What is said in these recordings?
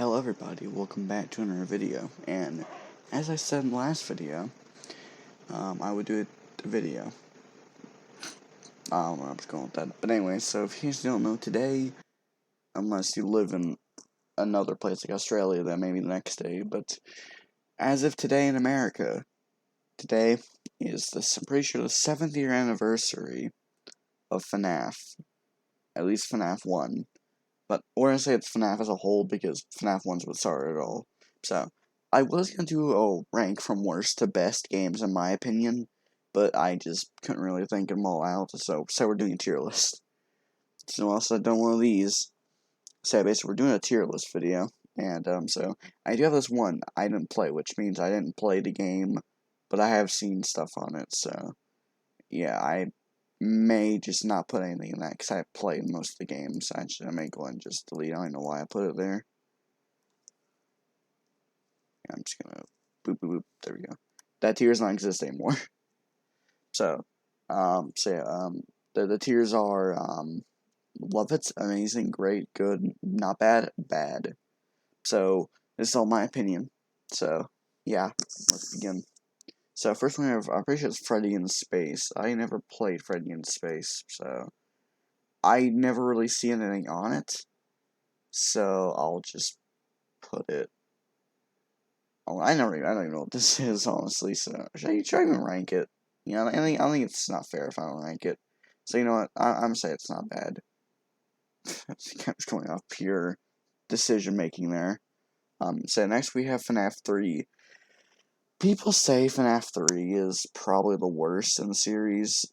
Hello everybody, welcome back to another video, and as I said in the last video, I would do a video. I don't know where I was going with that, but anyway, so if you guys don't know, today, unless you live in another place like Australia, then maybe the next day, but as of today in America, today is I'm pretty sure the 7th year anniversary of Fnaf, at least Fnaf 1. But we're going to say it's FNAF as a whole because FNAF 1's what started it all. So, I was going to do a rank from worst to best games in my opinion, but I just couldn't really think of them all out, so we're doing a tier list. So also I've done one of these. So basically we're doing a tier list video, and so I do have this one I didn't play, which means I didn't play the game, but I have seen stuff on it, so yeah, I may just not put anything in that because I played most of the games. Actually, I may go and just delete. I don't know why I put it there. I'm just gonna boop boop boop. There we go. That tier does not exist anymore. So, the tiers are love it, amazing, great, good, not bad, bad. So this is all my opinion. So yeah, let's begin. So first one, I'm pretty sure it's Freddy in Space. I never played Freddy in Space, so I never really see anything on it. So I'll just put it. Oh, I don't even know what this is, honestly. So should I even rank it? Yeah, I think it's not fair if I don't rank it. So you know what? I'm gonna say it's not bad. I'm just going off pure decision making there. So next we have FNAF 3. People say FNAF 3 is probably the worst in the series.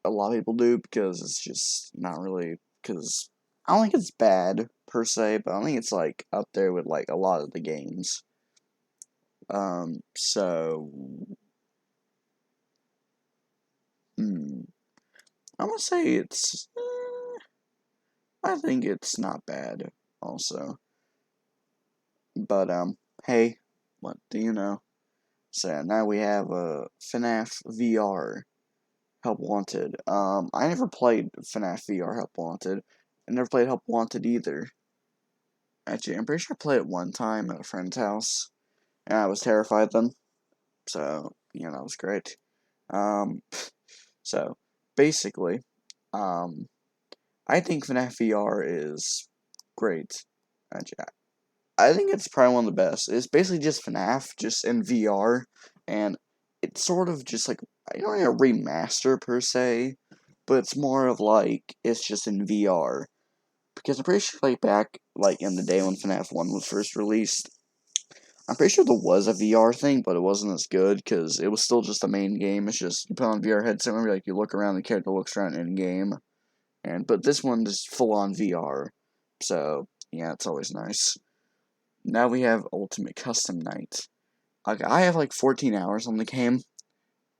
A lot of people do because it's just not really, because I don't think it's bad per se, but I don't think it's like up there with like a lot of the games. So I'm gonna say it's I think it's not bad also. But hey, what do you know? So now we have FNAF VR Help Wanted. I never played FNAF VR Help Wanted. I never played Help Wanted either. Actually, I'm pretty sure I played it one time at a friend's house, and I was terrified then. So, that was great. So, basically, I think FNAF VR is great. Actually, I think it's probably one of the best. It's basically just FNAF, just in VR, and it's sort of just like, I don't know, a remaster per se, but it's more of like, it's just in VR. Because I'm pretty sure, like, back, like, in the day when FNAF 1 was first released, I'm pretty sure there was a VR thing, but it wasn't as good, because it was still just the main game. It's just, you put on a VR headset, remember, like, you look around, the character looks around in-game, but this one is full-on VR, so, yeah, it's always nice. Now we have Ultimate Custom Night. Okay, I have like 14 hours on the game.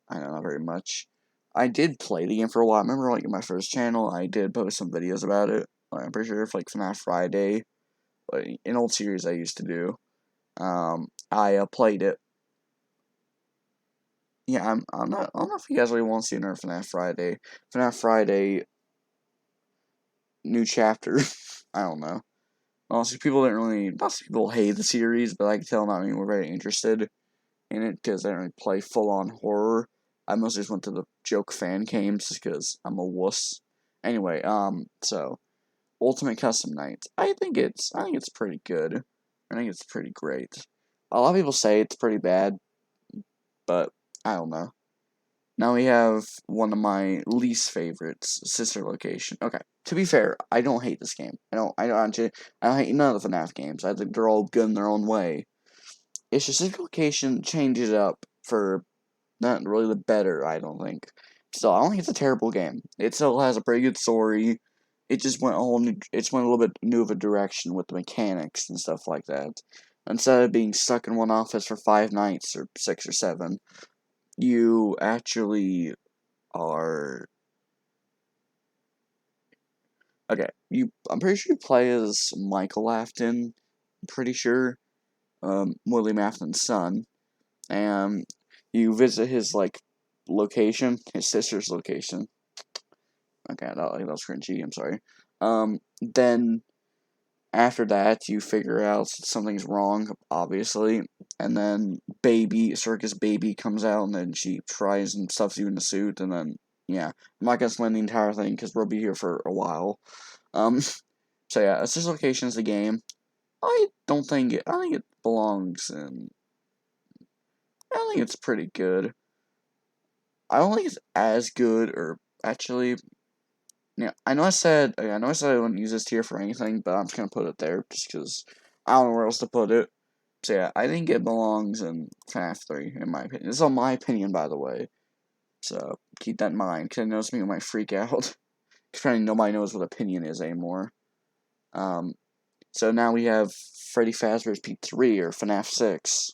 I don't know, not very much. I did play the game for a while. I remember, like, in my first channel, I did post some videos about it. Like, I'm pretty sure for, like, FNAF Friday, like, an old series I used to do. I played it. Yeah, I don't know if you guys really want to see another FNAF Friday. FNAF Friday, new chapter. I don't know. Honestly, people didn't really, lots of people hate the series, but I can tell not many were very interested in it because I don't really play full-on horror. I mostly just went to the joke fan games because I'm a wuss. Anyway, so Ultimate Custom Night. I think it's pretty good. I think it's pretty great. A lot of people say it's pretty bad, but I don't know. Now we have one of my least favorites, Sister Location. Okay, to be fair, I don't hate this game. I don't hate none of the FNAF games. I think they're all good in their own way. It's just Sister Location changes it up for not really the better, I don't think. Still, I don't think it's a terrible game. It still has a pretty good story. It just went a little bit new of a direction with the mechanics and stuff like that. Instead of being stuck in one office for 5 nights or 6 or 7, you actually are. Okay, I'm pretty sure you play as Michael Afton. I'm pretty sure, William Afton's son, and you visit his location, his sister's location. Okay, that was cringy. I'm sorry. Then After that, you figure out something's wrong, obviously, and then Circus Baby comes out, and then she tries and stuffs you in the suit, and then, yeah. I'm not gonna explain the entire thing, because we'll be here for a while. So yeah, Assist Location is a game. I think it belongs in, I think it's pretty good. I don't think it's as good, or actually, yeah, I know I said I wouldn't use this tier for anything, but I'm just gonna put it there just because I don't know where else to put it. So yeah, I think it belongs in FNAF 3, in my opinion. This is all my opinion, by the way. So keep that in mind, because I know some people might freak out. Because apparently nobody knows what opinion is anymore. So now we have Freddy Fazbear's Pizzeria, or FNAF 6.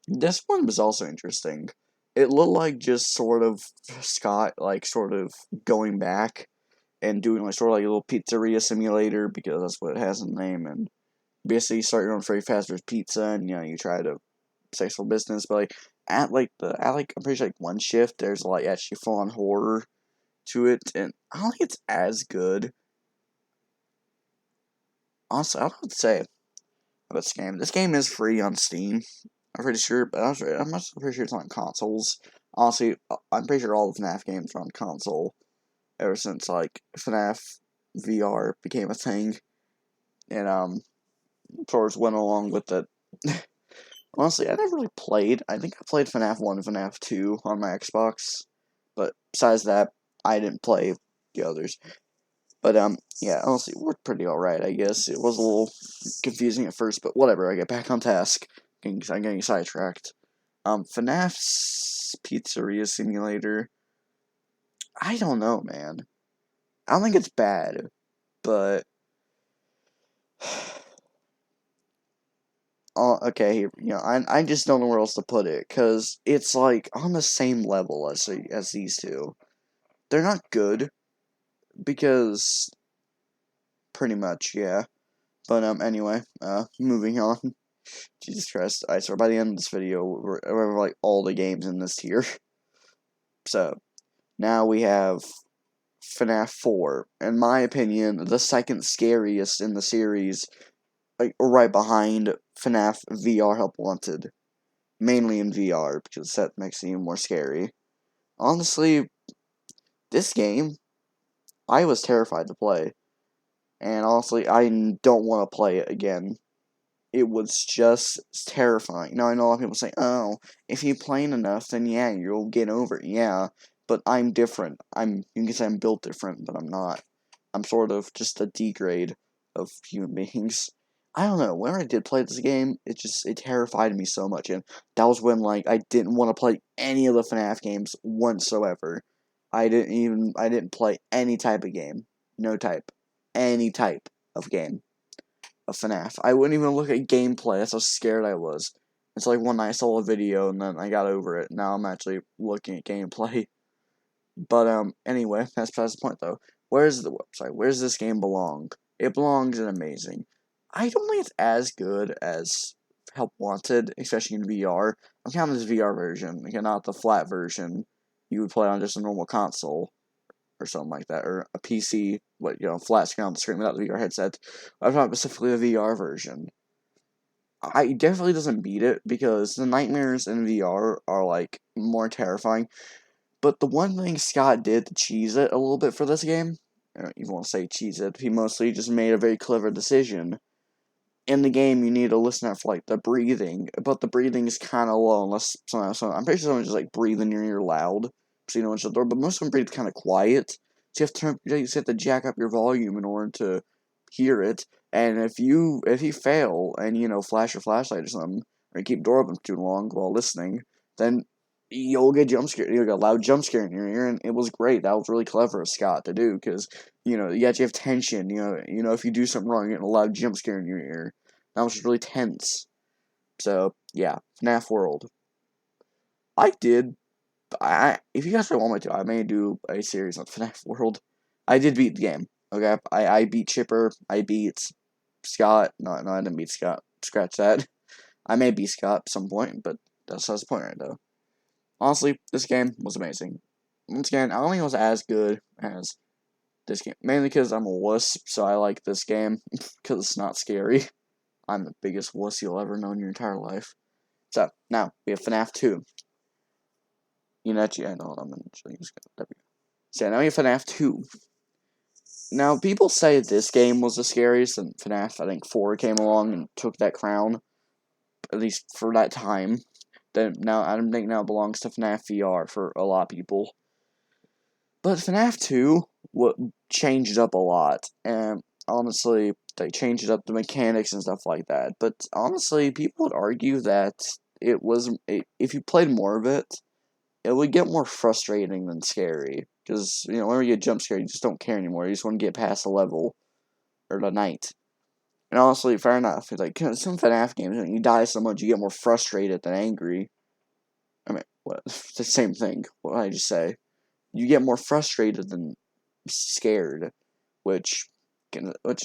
This one was also interesting. It looked like just sort of Scott, like, sort of going back and doing, like, sort of like a little pizzeria simulator, because that's what it has in the name, and basically you start your own Freddy Fazbear's Pizza, and, you know, you try to successful business, but, like, I'm pretty sure, like, one shift, there's, like, actually full-on horror to it, and I don't think it's as good. Honestly, I don't know what to say about this game. This game is free on Steam, I'm pretty sure, but I'm not pretty sure it's on consoles. Honestly, I'm pretty sure all the FNAF games are on console ever since, like, FNAF VR became a thing, and, sort of went along with it. Honestly, I never really played. I think I played FNAF 1 and FNAF 2 on my Xbox, but besides that, I didn't play the others. But, yeah, honestly, it worked pretty alright, I guess. It was a little confusing at first, but whatever, I get back on task. I'm getting sidetracked. FNAF's Pizzeria Simulator, I don't know, man. I don't think it's bad, but... okay, you know, I just don't know where else to put it, because it's, like, on the same level as these two. They're not good, because, pretty much, yeah. But, anyway, moving on. Jesus Christ, I swear, by the end of this video, we're like, all the games in this tier. So, now we have FNAF 4. In my opinion, the second scariest in the series, like, right behind FNAF VR Help Wanted. Mainly in VR, because that makes it even more scary. Honestly, this game, I was terrified to play. And honestly, I don't want to play it again. It was just terrifying. Now, I know a lot of people say, oh, if you play enough, then yeah, you'll get over it. Yeah, but I'm different. You can say I'm built different, but I'm not. I'm sort of just a degrade of human beings. I don't know, whenever I did play this game, it terrified me so much, and that was when, like, I didn't want to play any of the FNAF games whatsoever. I didn't play any type of game. No type. Any type of game of FNAF. I wouldn't even look at gameplay, that's how scared I was. It's like one night I saw a video, and then I got over it. Now I'm actually looking at gameplay. But, anyway, that's past the point, though. Where's this game belong? It belongs in Amazing. I don't think it's as good as Help Wanted, especially in VR. I'm counting this VR version, again, not the flat version you would play on just a normal console, or something like that, or a PC, flat screen on the screen without the VR headset. I'm talking specifically the VR version. It definitely doesn't beat it, because the nightmares in VR are, like, more terrifying. But the one thing Scott did to cheese it a little bit for this game, I don't even want to say cheese it, he mostly just made a very clever decision. In the game, you need to listen out for, like, the breathing, but the breathing is kind of low, unless I'm pretty sure someone just, like, breathe in your ear loud, so you know it's the door, but most of them breathe kind of quiet, so you have to jack up your volume in order to hear it, and if you fail, and, flash your flashlight or something, or you keep the door open for too long while listening, then you'll get a loud jump scare in your ear, and it was great. That was really clever of Scott to do, because, you actually have tension, if you do something wrong, you get a loud jump scare in your ear. That was just really tense. So, yeah, FNAF World. If you guys really want me to, I may do a series on FNAF World. I did beat the game, okay? I beat Chipper, I beat Scott. No, I didn't beat Scott. Scratch that. I may beat Scott at some point, but that's the point right now. Honestly, this game was amazing. Once again, I don't think it was as good as this game. Mainly because I'm a wuss, so I like this game. Because it's not scary. I'm the biggest wuss you'll ever know in your entire life. So, now, we have FNAF 2. You know, actually, I know what I'm going to use. There we go. So, now we have FNAF 2. Now, people say this game was the scariest, and FNAF, I think, 4 came along and took that crown. At least for that time. Then now, I don't think now it belongs to FNAF VR for a lot of people. But FNAF 2 changed up a lot, and honestly, they changed up the mechanics and stuff like that. But honestly, people would argue that if you played more of it, it would get more frustrating than scary. Because, whenever you get jump scared, you just don't care anymore. You just want to get past the level, or the night. And honestly, fair enough. It's like, some FNAF games, when you die so much, you get more frustrated than angry. I mean, what? It's the same thing. What did I just say? You get more frustrated than scared, which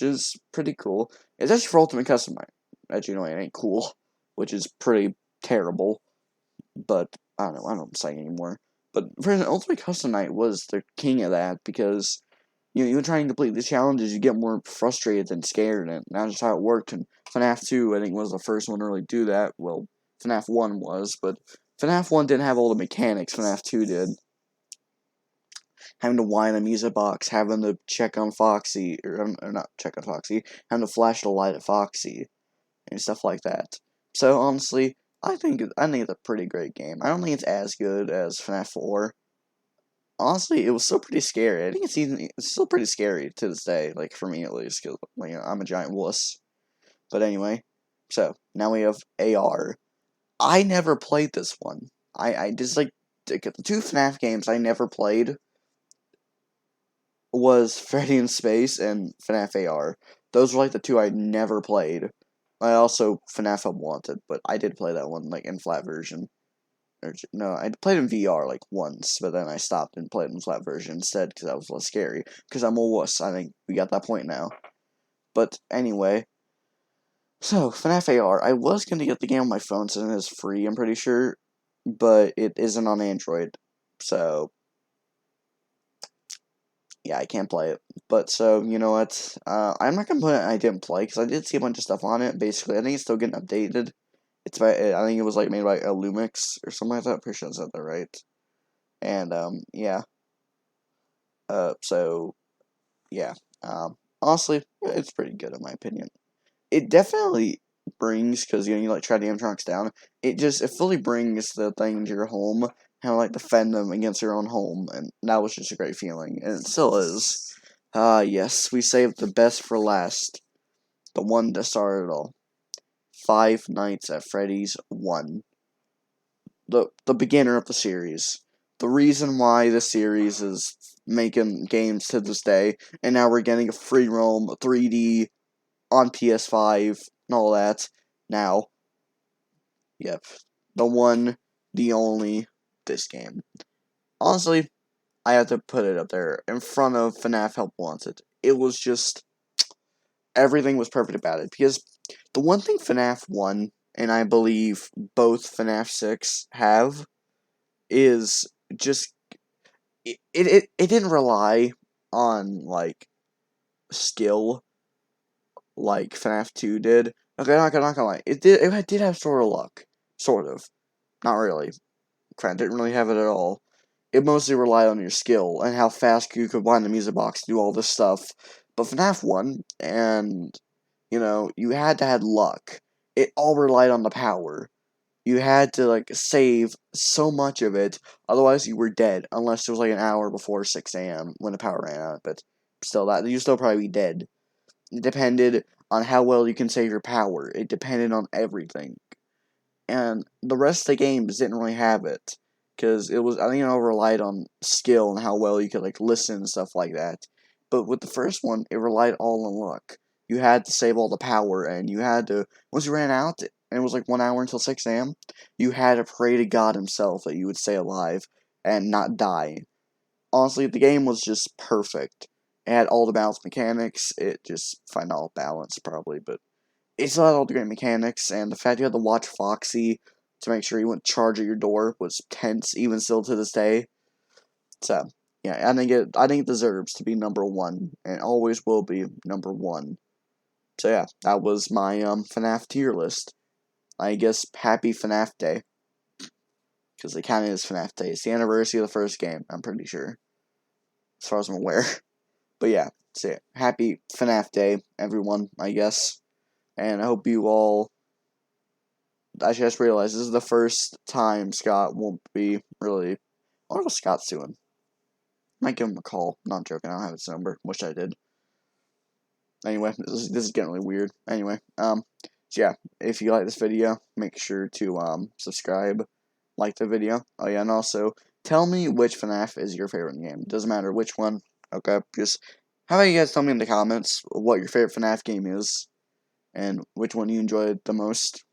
is pretty cool. It's actually for Ultimate Custom Night. As you know, it ain't cool, which is pretty terrible. But I don't know what I'm saying anymore. But for instance, Ultimate Custom Night was the king of that because you're trying to complete the challenges, you get more frustrated than scared, and that's just how it worked. And FNAF 2, I think, was the first one to really do that. Well, FNAF 1 was, but FNAF 1 didn't have all the mechanics FNAF 2 did. Having to wind a music box, having to check on Foxy, or not check on Foxy, having to flash the light at Foxy, and stuff like that. So honestly, I think it's a pretty great game. I don't think it's as good as FNAF 4. Honestly, it was still pretty scary. I think it's still pretty scary to this day, like for me at least, because I'm a giant wuss. But anyway, so now we have AR. I never played this one. I just like the 2 FNAF games I never played was Freddy in Space and FNAF AR. Those were like the 2 I never played. I also FNAF Unwanted, but I did play that one like in flat version. No, I played in VR like once, but then I stopped and played in flat version instead because that was less scary. Because I'm a wuss. I think we got that point now. But anyway, so FNAF AR. I was gonna get the game on my phone since it is free. I'm pretty sure, but it isn't on Android, so yeah, I can't play it. But so, you know what? I'm not gonna put it I didn't play, because I did see a bunch of stuff on it. Basically, I think it's still getting updated. It's by, I think it was like made by Lumix or something like that. Pretty sure I said that right. And, yeah. So, yeah. Honestly, it's pretty good in my opinion. It definitely brings, because, you like try the animatronics down, it fully brings the thing to your home, kind of like defend them against your own home, and that was just a great feeling, and it still is. Yes, we saved the best for last. The one that started it all. Five Nights at Freddy's 1. The beginner of the series. The reason why the series is making games to this day, and now we're getting a free roam 3D on PS5 and all that. Now, yep, the one, the only, this game. Honestly, I have to put it up there in front of FNAF Help Wanted. It was just, everything was perfect about it, because the one thing FNAF 1, and I believe both FNAF 6 have, is just, it didn't rely on, like, skill like FNAF 2 did. Okay, not gonna lie. It did have sort of luck. Sort of. Not really. It didn't really have it at all. It mostly relied on your skill and how fast you could wind the music box to do all this stuff. But FNAF 1, and, you had to have luck. It all relied on the power. You had to, like, save so much of it, otherwise you were dead, unless it was, like, an hour before 6 a.m. when the power ran out, but still, you'd still probably be dead. It depended on how well you can save your power. It depended on everything. And the rest of the games didn't really have it. Because I think it all relied on skill and how well you could, like, listen and stuff like that. But with the first one, it relied all on luck. You had to save all the power, and you had to, once you ran out, and it was like 1 hour until 6 a.m., you had to pray to God himself that you would stay alive and not die. Honestly, the game was just perfect. It had all the balance mechanics. It just find all balance probably, but it still had all the great mechanics. And the fact you had to watch Foxy to make sure he wouldn't charge at your door was tense, even still to this day. So yeah, I think it deserves to be number 1, and always will be number 1. So yeah, that was my FNAF tier list. I guess happy FNAF Day, because it kind of is FNAF Day. It's the anniversary of the first game, I'm pretty sure, as far as I'm aware. But yeah, so yeah, happy FNAF Day, everyone, I guess. And I hope you all... I just realized this is the first time Scott won't be really... I wonder what Scott's doing. Might give him a call. Not joking, I don't have his number. Wish I did. Anyway, this is getting really weird. Anyway, so yeah, if you like this video, make sure to subscribe, like the video. Oh yeah, and also tell me which FNAF is your favorite game. Doesn't matter which one. Okay, just how about you guys tell me in the comments what your favorite FNAF game is, and which one you enjoyed the most.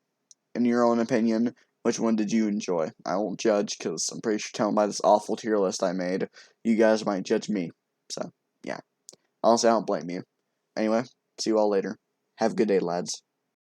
In your own opinion, which one did you enjoy? I won't judge, because I'm pretty sure telling by this awful tier list I made, you guys might judge me. So, yeah. Honestly, I don't blame you. Anyway, see you all later. Have a good day, lads.